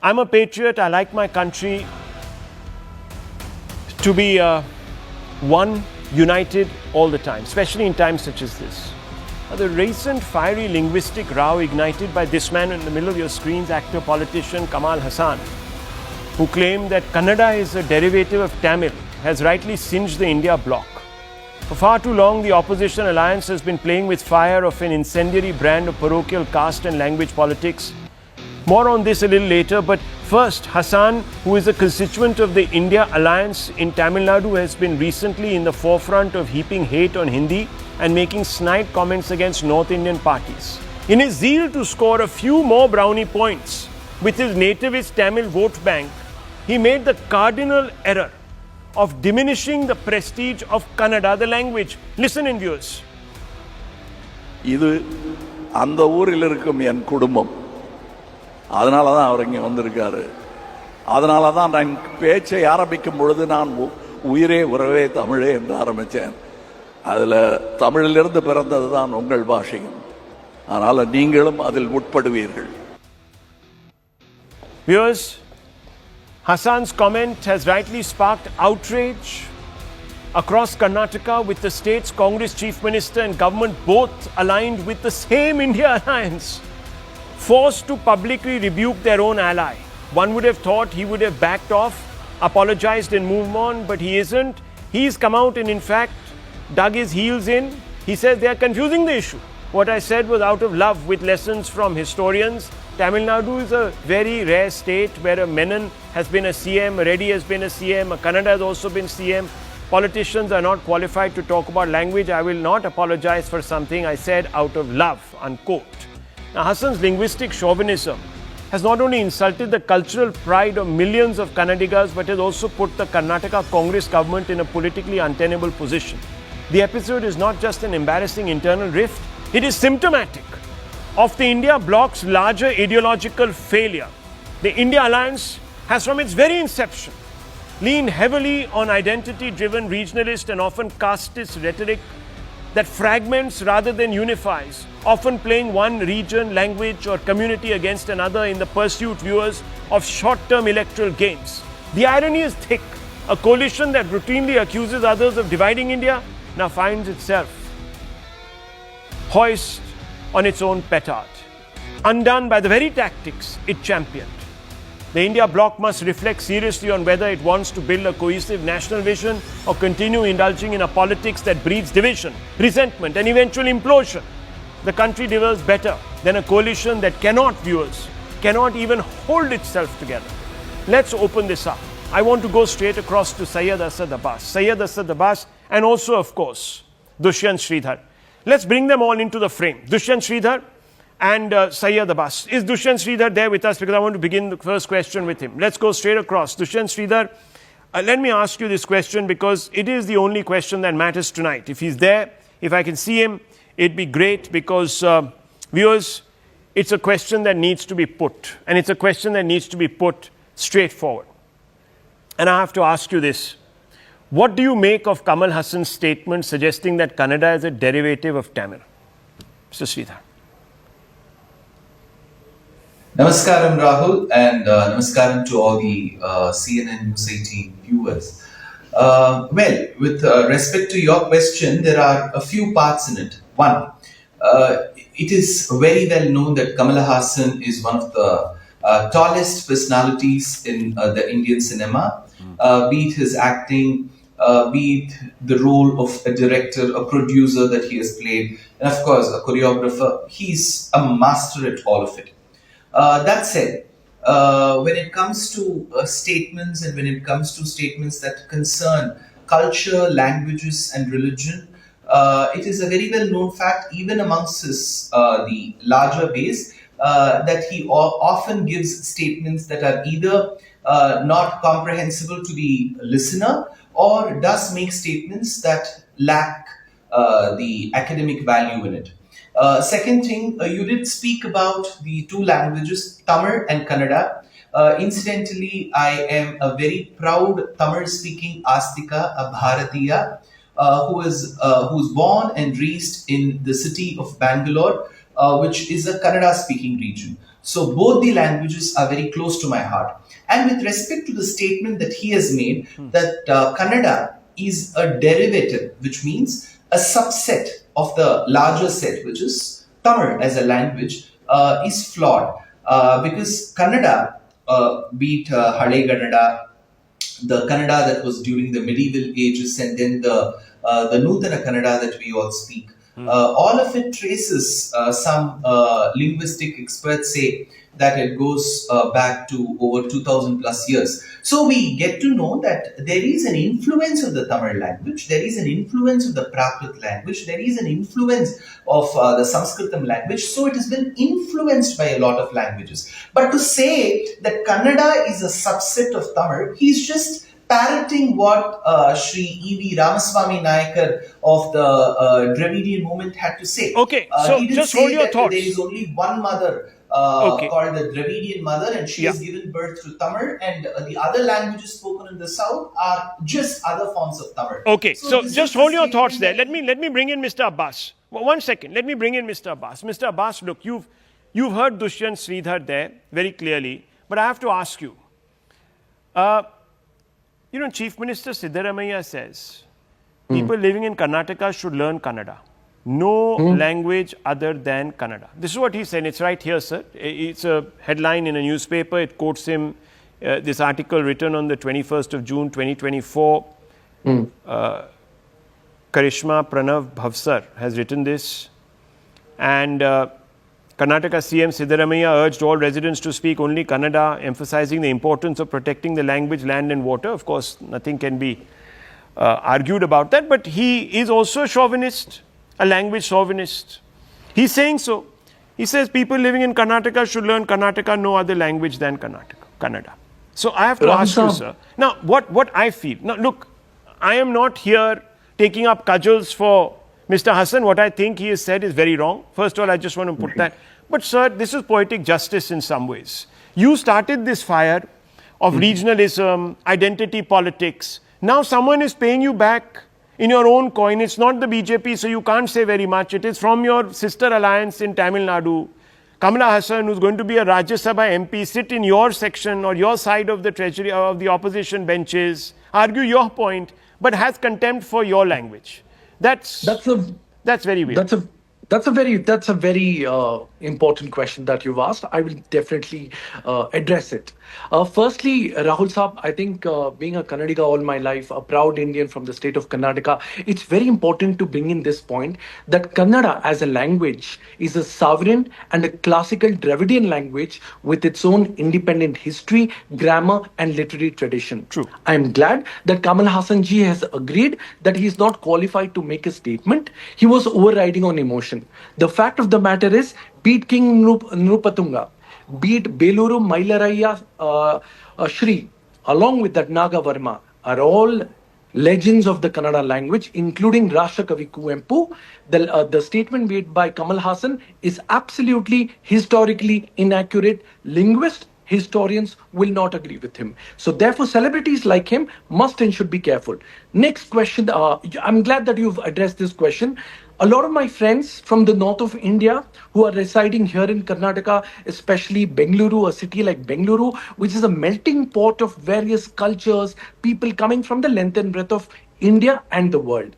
I'm a patriot. I like my country to be one, united all the time, especially in times such as this. The recent fiery linguistic row ignited by this man in the middle of your screens, actor, politician Kamal Haasan, who claimed that Kannada is a derivative of Tamil, has rightly singed the India bloc. For far too long, the opposition alliance has been playing with fire of an incendiary brand of parochial caste and language politics. More on this a little later, but first, Haasan, who is a constituent of the India Alliance in Tamil Nadu, has been recently in the forefront of heaping hate on Hindi and making snide comments against North Indian parties. In his zeal to score a few more brownie points with his nativist Tamil vote bank, he made the cardinal error of diminishing the prestige of Kannada, the language. Listen in, viewers. இது அந்த ஊரில் இருக்கும் என் குடும்பம். அதனால தான் அவர் இங்கே வந்திருக்காரு. அதனால தான் நான் பேச்சை ஆரம்பிக்கும் பொழுது நான் உயிரே உறவே தமிழே என்று ஆரம்பித்தேன். அதில் தமிழிலிருந்து பிறந்தது தான் உங்கள் பாஷையும். அதனால் நீங்களும் அதில் உட்படுவீர்கள். Viewers, Haasan's comment has rightly sparked outrage across Karnataka, with the state's Congress Chief Minister and government both aligned with the same India alliance, forced to publicly rebuke their own ally. One would have thought he would have backed off, apologized and moved on, but he isn't. He's come out and in fact dug his heels in. He says they are confusing the issue. What I said was out of love, with lessons from historians. Tamil Nadu is a very rare state where a Menon has been a CM, a Reddy has been a CM, a Kannada has also been CM. Politicians are not qualified to talk about language. I will not apologize for something I said out of love, unquote. Now, Haasan's linguistic chauvinism has not only insulted the cultural pride of millions of Kannadigas, but has also put the Karnataka Congress government in a politically untenable position. The episode is not just an embarrassing internal rift, it is symptomatic of the India bloc's larger ideological failure. The India Alliance has from its very inception leaned heavily on identity-driven regionalist and often casteist rhetoric that fragments rather than unifies, often playing one region, language or community against another in the pursuit, viewers, of short-term electoral gains. The irony is thick. A coalition that routinely accuses others of dividing India now finds itself hoist on its own petard, undone by the very tactics it championed. The India bloc must reflect seriously on whether it wants to build a cohesive national vision or continue indulging in a politics that breeds division, resentment and eventual implosion. The country develops better than a coalition that cannot even hold itself together. Let's open this up. I want to go straight across to Syed Asad Abbas and also, of course, Dushyant Sridhar. Let's bring them all into the frame. Dushyant Sridhar and Syed Abbas. Is Dushyant Sridhar there with us? Because I want to begin the first question with him. Let's go straight across. Dushyant Sridhar, let me ask you this question because it is the only question that matters tonight. If he's there, if I can see him, it'd be great because, viewers, it's a question that needs to be put. And it's a question that needs to be put straightforward. And I have to ask you this. What do you make of Kamal Haasan's statement suggesting that Kannada is a derivative of Tamil? Mr. Sridhar. Namaskaram, Rahul, and namaskaram to all the CNN News 18 viewers. Well, with respect to your question, there are a few parts in it. One, it is very well known that Kamal Haasan is one of the tallest personalities in the Indian cinema, be it his acting, be it the role of a director, a producer that he has played, and of course a choreographer. He's a master at all of it. That said, when it comes to statements and when it comes to statements that concern culture, languages and religion, it is a very well known fact even amongst his, the larger base that he often gives statements that are either not comprehensible to the listener or does make statements that lack the academic value in it. Second thing, you did speak about the two languages, Tamil and Kannada. Incidentally, I am a very proud Tamil-speaking Astika, a Bharatiya, who's born and raised in the city of Bangalore, which is a Kannada-speaking region. So both the languages are very close to my heart. And with respect to the statement that he has made, that Kannada is a derivative, which means a subset of the larger set, which is Tamil as a language, is flawed. Because Kannada, be it Hale Kannada, the Kannada that was during the medieval ages, and then the Nutana Kannada that we all speak. All of it traces some linguistic experts say that it goes back to over 2000 plus years. So we get to know that there is an influence of the Tamil language, there is an influence of the Prakrit language, there is an influence of the Sanskritam language. So it has been influenced by a lot of languages. But to say that Kannada is a subset of Tamil, he's just parroting what Sri E.V. Ramaswamy Nayakar of the Dravidian movement had to say. Okay, so he didn't just say hold your that thoughts. there is only one mother called the Dravidian mother, and she has given birth to Tamil, and the other languages spoken in the south are just other forms of Tamil. Okay, so this just is hold the your thoughts there. statement Let me bring in Mr. Abbas. 1 second. Let me bring in Mr. Abbas. Mr. Abbas, look, you've heard Dushyant Sridhar there very clearly, but I have to ask you. Chief Minister Siddaramaiah says people living in Karnataka should learn Kannada. No language other than Kannada. This is what he said. It's right here, sir. It's a headline in a newspaper. It quotes him. This article written on the 21st of June, 2024. Karishma Pranav Bhavsar has written this. And Karnataka CM Siddaramaiah urged all residents to speak only Kannada, emphasizing the importance of protecting the language, land and water. Of course, nothing can be argued about that. But he is also a chauvinist, a language chauvinist. He's saying so. He says people living in Karnataka should learn Karnataka, no other language than Kannada. So I have to ask you, sir. Now, what I feel. Now, look, I am not here taking up cudgels for Mr. Haasan. What I think he has said is very wrong. First of all, I just want to put that. But, sir, this is poetic justice in some ways. You started this fire of regionalism, identity politics. Now someone is paying you back in your own coin. It's not the BJP, so you can't say very much. It is from your sister alliance in Tamil Nadu. Kamal Haasan, who's going to be a Rajya Sabha MP, sit in your section or your side of the treasury of the opposition benches, argue your point, but has contempt for your language. That's very weird. That's a very important question that you've asked. I will definitely address it. Firstly, Rahul Saab, I think being a Kannadiga all my life, a proud Indian from the state of Karnataka, it's very important to bring in this point that Kannada as a language is a sovereign and a classical Dravidian language with its own independent history, grammar and literary tradition. True. I am glad that Kamal Haasan ji has agreed that he is not qualified to make a statement. He was overriding on emotion. The fact of the matter is, beat King Nrupatunga, beat Beluru Mailaraya Shri, along with that Naga Varma, are all legends of the Kannada language, including Rashtrakavi Kuvempu. The statement made by Kamal Haasan is absolutely historically inaccurate. Historians will not agree with him. So therefore, celebrities like him must and should be careful. Next question. I'm glad that you've addressed this question. A lot of my friends from the north of India who are residing here in Karnataka, especially Bengaluru, a city like Bengaluru, which is a melting pot of various cultures, people coming from the length and breadth of India and the world.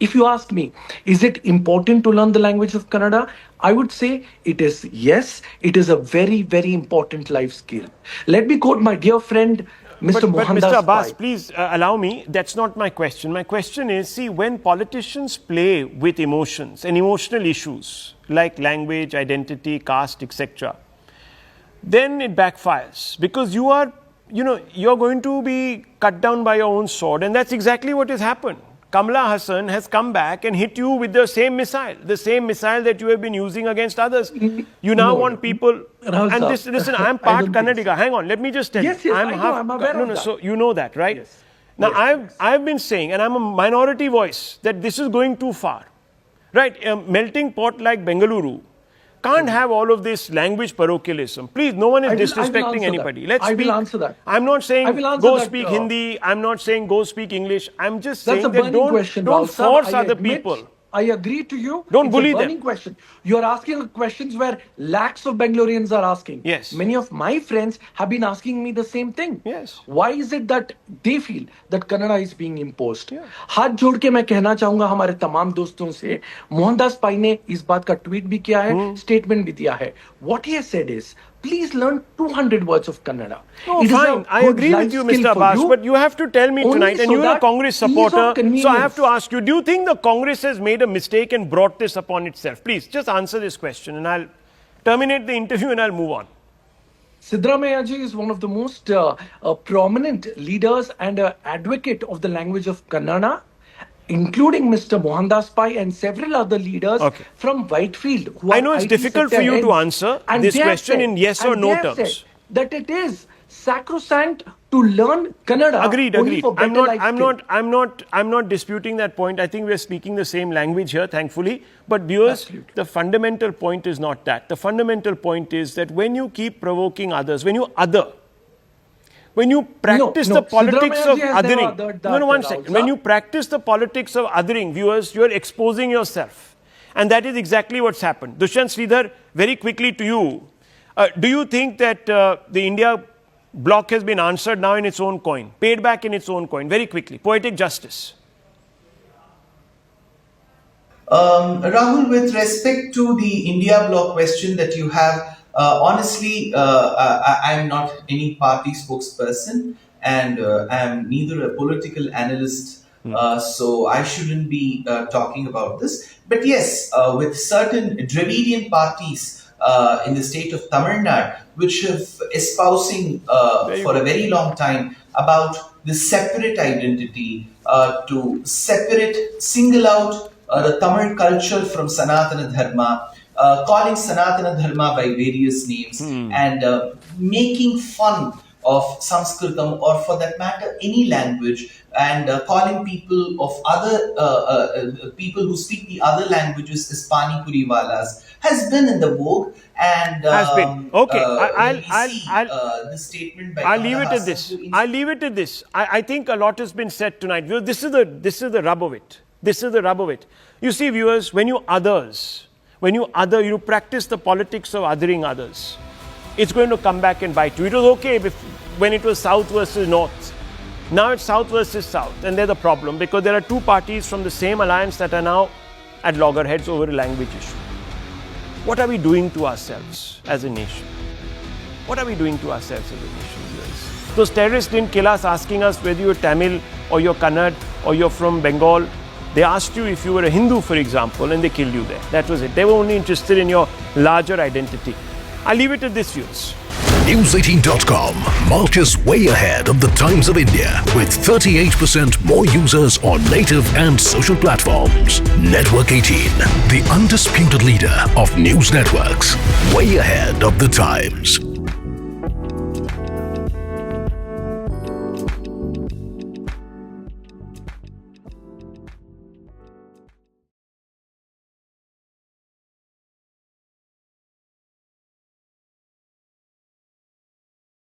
If you ask me, is it important to learn the language of Kannada? I would say it is yes. It is a very, very important life skill. Let me quote my dear friend, Mr. But Mohandas Mr. Abbas, Pai. please allow me. That's not my question. My question is, see, when politicians play with emotions and emotional issues like language, identity, caste, etc., then it backfires because you're going to be cut down by your own sword, and that's exactly what has happened. Kamala Haasan has come back and hit you with the same missile that you have been using against others. You now want people. And listen, I'm part Kannadiga. Hang on, let me just tell you. Yes, I'm aware of that. So you know that, right? Yes. Now, Yes. I've been saying, and I'm a minority voice, that this is going too far. Right? A melting pot like Bengaluru can't have all of this language parochialism. Please, no one is disrespecting anybody. Let's speak. I will answer that. I'm not saying go speak that, Hindi. I'm not saying go speak English. I'm just That's saying a that burning question, don't Rahul sir. force I other admit- people I agree to you. Don't It's bully a them. burning question. You are asking questions where lakhs of Bangaloreans are asking. Yes. Many of my friends have been asking me the same thing. Yes. Why is it that they feel that Kannada is being imposed? Yeah. हाथ जोड़ के मैं कहना चाहूंगा हमारे तमाम दोस्तों से, मोहनदास पाई ने इस बात का ट्वीट भी किया है, स्टेटमेंट भी दिया है. What he has said is, please learn 200 words of Kannada. No, It is a fine. I good agree with life you, skill Mr. for Abbas, you. but you have to tell me Only tonight, and so you're a that Congress ease of supporter, so I convenience. have to ask you, do you think the Congress has made a mistake and brought this upon itself? Please, just answer this question, and I'll terminate the interview and I'll move on. Siddaramaiah ji is one of the most prominent leaders and advocate of the language of Kannada, including Mr. Mohandas Pai and several other leaders Okay. from Whitefield. Who I are know it's IT difficult for sector you to heads, answer and this they have question said- in yes or and no they have terms. said That it is sacrosanct to learn Kannada. Agreed, only agreed. for better life skill. I'm not disputing that point. I think we're speaking the same language here, thankfully. But viewers, Absolutely. the fundamental point is not that. The fundamental point is that when you keep provoking others, when you practice no. the politics Siddaramaiah of ji has never othering, othered no, that, one Rahul second. sir. When you practice the politics of othering, viewers, you are exposing yourself. And that is exactly what's happened. Dushyant Sridhar, very quickly to you. Do you think that the India bloc has been answered now in its own coin, paid back in its own coin? Very quickly. Poetic justice. Rahul, with respect to the India bloc question that you have, honestly, I am not any party spokesperson, and I am neither a political analyst, so I shouldn't be talking about this. But yes, with certain Dravidian parties in the state of Tamil Nadu, which have espousing for a very long time about the separate identity, to single out the Tamil culture from Sanatana Dharma, calling Sanatana Dharma by various names, and making fun of Sanskritam, or for that matter, any language, and calling people of other people who speak the other languages as Pani Puri Walas, has been in the vogue. And Has been. Okay. the statement by I'll leave Kamal it at Haasan this. to I'll leave it at this. I think a lot has been said tonight. This is the rub of it. This is the rub of it. You see, viewers, when you practice the politics of othering others, it's going to come back and bite you. It was okay when it was South versus North. Now it's South versus South, and there's a problem because there are two parties from the same alliance that are now at loggerheads over a language issue. What are we doing to ourselves as a nation? What are we doing to ourselves as a nation, viewers? Those terrorists didn't kill us asking us whether you're Tamil or you're Kannada or you're from Bengal. They asked you if you were a Hindu, for example, and they killed you there. That was it. They were only interested in your larger identity. I'll leave it at this, viewers. News18.com marches way ahead of the Times of India with 38% more users on native and social platforms. Network 18, the undisputed leader of news networks, way ahead of the Times.